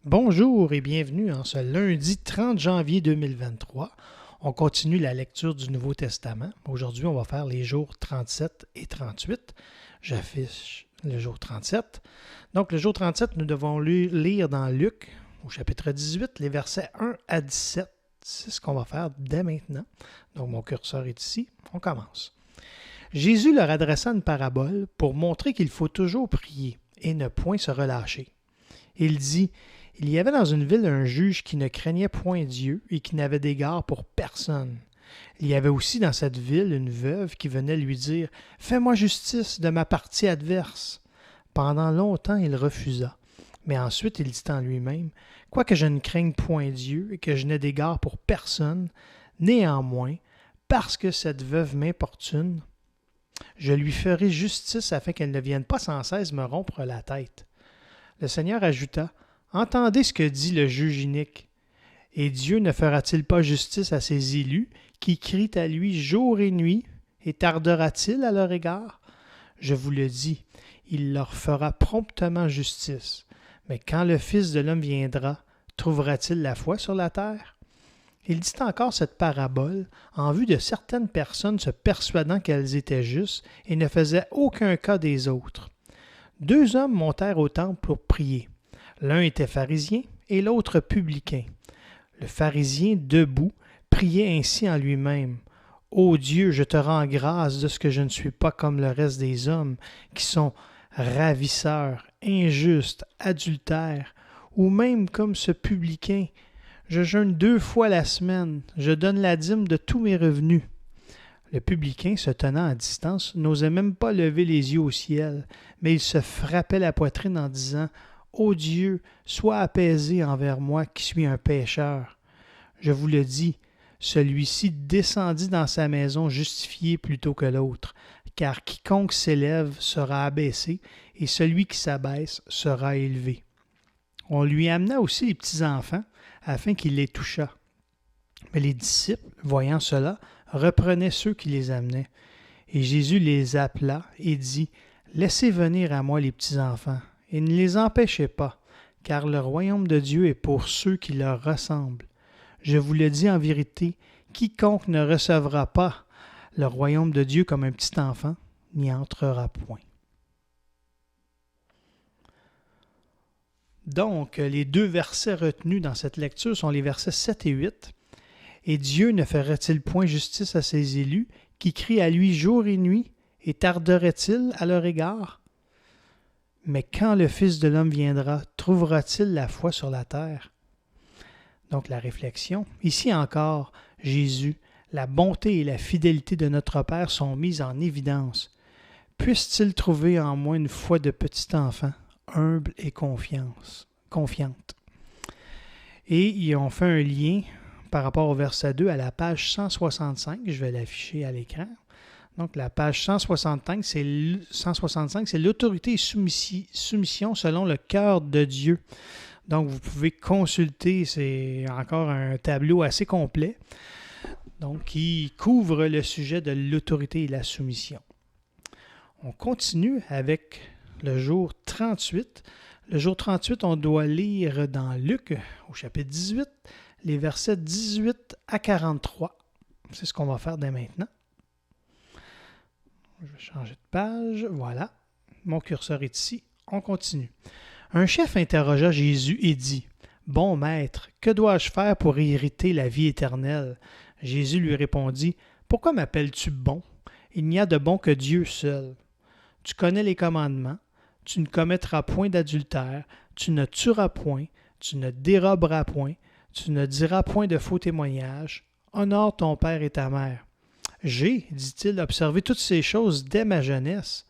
Bonjour et bienvenue en ce lundi 30 janvier 2023. On continue la lecture du Nouveau Testament. Aujourd'hui, on va faire les jours 37 et 38. J'affiche le jour 37. Donc, le jour 37, nous devons lire dans Luc, au chapitre 18, les versets 1 à 17. C'est ce qu'on va faire dès maintenant. Donc, mon curseur est ici. On commence. Jésus leur adressa une parabole pour montrer qu'il faut toujours prier et ne point se relâcher. Il dit: il y avait dans une ville un juge qui ne craignait point Dieu et qui n'avait d'égard pour personne. Il y avait aussi dans cette ville une veuve qui venait lui dire: « Fais-moi justice de ma partie adverse. » Pendant longtemps, il refusa. Mais ensuite, il dit en lui-même: « Quoique je ne craigne point Dieu et que je n'ai d'égard pour personne, néanmoins, parce que cette veuve m'importune, je lui ferai justice afin qu'elle ne vienne pas sans cesse me rompre la tête. » Le Seigneur ajouta: « Entendez ce que dit le juge inique. Et Dieu ne fera-t-il pas justice à ses élus qui crient à lui jour et nuit, et tardera-t-il à leur égard? Je vous le dis, il leur fera promptement justice. Mais quand le Fils de l'homme viendra, trouvera-t-il la foi sur la terre? » Il dit encore cette parabole en vue de certaines personnes se persuadant qu'elles étaient justes et ne faisaient aucun cas des autres. Deux hommes montèrent au temple pour prier. L'un était pharisien et l'autre publicain. Le pharisien, debout, priait ainsi en lui-même: « Ô Dieu, je te rends grâce de ce que je ne suis pas comme le reste des hommes, qui sont ravisseurs, injustes, adultères, ou même comme ce publicain. Je jeûne 2 fois la semaine, je donne la dîme de tous mes revenus. » Le publicain, se tenant à distance, n'osait même pas lever les yeux au ciel, mais il se frappait la poitrine en disant: « Ô Dieu, sois apaisé envers moi qui suis un pécheur. » Je vous le dis, celui-ci descendit dans sa maison justifié plutôt que l'autre, car quiconque s'élève sera abaissé, et celui qui s'abaisse sera élevé. On lui amena aussi les petits-enfants, afin qu'il les touchât. Mais les disciples, voyant cela, reprenaient ceux qui les amenaient. Et Jésus les appela et dit: « Laissez venir à moi les petits-enfants, et ne les empêchez pas, car le royaume de Dieu est pour ceux qui leur ressemblent. Je vous le dis en vérité, quiconque ne recevra pas le royaume de Dieu comme un petit enfant n'y entrera point. » Donc, les deux versets retenus dans cette lecture sont les versets 7 et 8. « Et Dieu ne ferait-il point justice à ses élus, qui crient à lui jour et nuit, et tarderait-il à leur égard? Mais quand le Fils de l'homme viendra, trouvera-t-il la foi sur la terre? » Donc la réflexion. Ici encore, Jésus, la bonté et la fidélité de notre Père sont mises en évidence. Puisse-t-il trouver en moi une foi de petit enfant, humble et confiante? Et ils ont fait un lien par rapport au verset 2 à la page 165. Je vais l'afficher à l'écran. Donc, la page 165, c'est l'autorité et soumission selon le cœur de Dieu. Donc, vous pouvez consulter, c'est encore un tableau assez complet, donc qui couvre le sujet de l'autorité et la soumission. On continue avec le jour 38. Le jour 38, on doit lire dans Luc, au chapitre 18, les versets 18 à 43. C'est ce qu'on va faire dès maintenant. Je vais changer de page. Voilà. Mon curseur est ici. On continue. Un chef interrogea Jésus et dit: « Bon maître, que dois-je faire pour hériter la vie éternelle? » Jésus lui répondit: « Pourquoi m'appelles-tu bon? Il n'y a de bon que Dieu seul. Tu connais les commandements. Tu ne commettras point d'adultère. Tu ne tueras point. Tu ne déroberas point. Tu ne diras point de faux témoignages. Honore ton père et ta mère. » J'ai, dit-il, observé toutes ces choses dès ma jeunesse.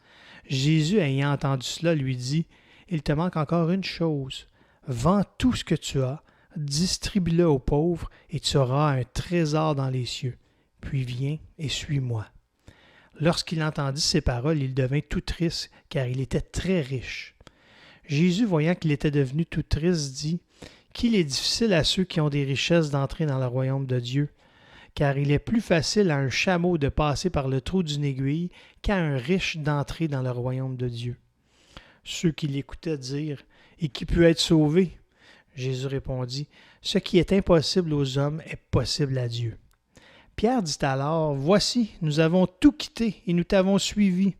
Jésus, ayant entendu cela, lui dit: « Il te manque encore une chose. Vends tout ce que tu as, distribue-le aux pauvres, et tu auras un trésor dans les cieux. Puis viens et suis-moi. » Lorsqu'il entendit ces paroles, il devint tout triste, car il était très riche. Jésus, voyant qu'il était devenu tout triste, dit: « Qu'il est difficile à ceux qui ont des richesses d'entrer dans le royaume de Dieu. Car il est plus facile à un chameau de passer par le trou d'une aiguille qu'à un riche d'entrer dans le royaume de Dieu. » Ceux qui l'écoutaient dire: « Et qui peut être sauvé? » Jésus répondit, « Ce qui est impossible aux hommes est possible à Dieu. » Pierre dit alors, « Voici, nous avons tout quitté et nous t'avons suivi. »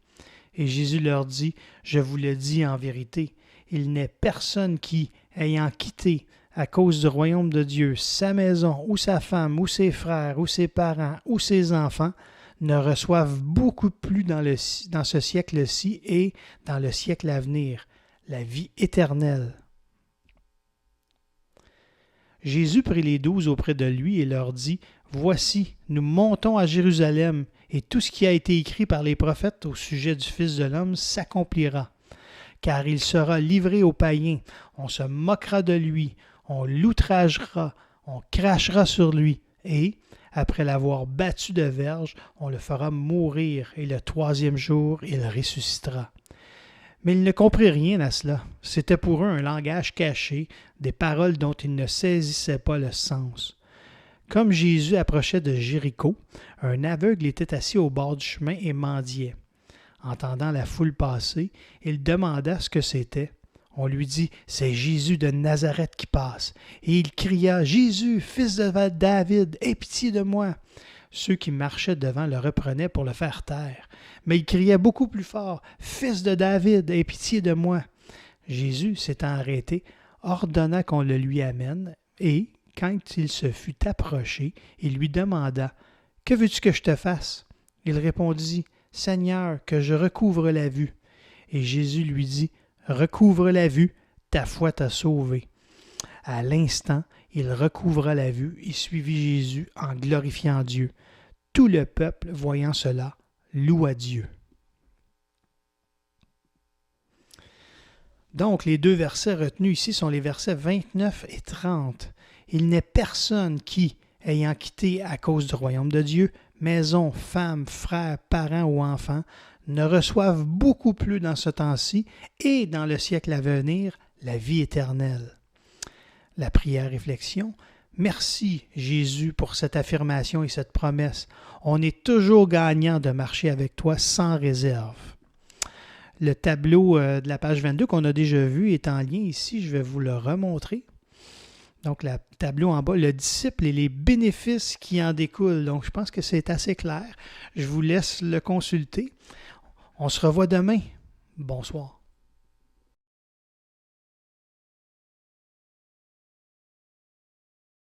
Et Jésus leur dit, « Je vous le dis en vérité, il n'est personne qui, ayant quitté à cause du royaume de Dieu sa maison ou sa femme ou ses frères ou ses parents ou ses enfants, ne reçoivent beaucoup plus dans ce siècle-ci et dans le siècle à venir, la vie éternelle. » Jésus prit les 12 auprès de lui et leur dit, « Voici, nous montons à Jérusalem, et tout ce qui a été écrit par les prophètes au sujet du Fils de l'homme s'accomplira. Car il sera livré aux païens, on se moquera de lui, on l'outragera, on crachera sur lui, et, après l'avoir battu de verge, on le fera mourir, et le 3e jour, il ressuscitera. » Mais ils ne comprirent rien à cela. C'était pour eux un langage caché, des paroles dont ils ne saisissaient pas le sens. Comme Jésus approchait de Jéricho, un aveugle était assis au bord du chemin et mendiait. Entendant la foule passer, il demanda ce que c'était. On lui dit, « C'est Jésus de Nazareth qui passe. » Et il cria, « Jésus, fils de David, aie pitié de moi. » Ceux qui marchaient devant le reprenaient pour le faire taire. Mais il criait beaucoup plus fort, « Fils de David, aie pitié de moi. » Jésus, s'étant arrêté, ordonna qu'on le lui amène, et, quand il se fut approché, il lui demanda, « Que veux-tu que je te fasse? » Il répondit, « Seigneur, que je recouvre la vue. » Et Jésus lui dit, « Recouvre la vue, ta foi t'a sauvé. » À l'instant, il recouvra la vue et suivit Jésus en glorifiant Dieu. Tout le peuple, voyant cela, loua Dieu. Donc, les 2 versets retenus ici sont les versets 29 et 30. « Il n'est personne qui, ayant quitté à cause du royaume de Dieu, maison, femme, frère, parents ou enfants, ne reçoivent beaucoup plus dans ce temps-ci et dans le siècle à venir la vie éternelle. » La prière réflexion. Merci Jésus pour cette affirmation et cette promesse. On est toujours gagnant de marcher avec toi sans réserve. Le tableau de la page 22 qu'on a déjà vu est en lien ici. Je vais vous le remontrer. Donc, le tableau en bas, le disciple et les bénéfices qui en découlent. Donc, je pense que c'est assez clair. Je vous laisse le consulter. On se revoit demain. Bonsoir.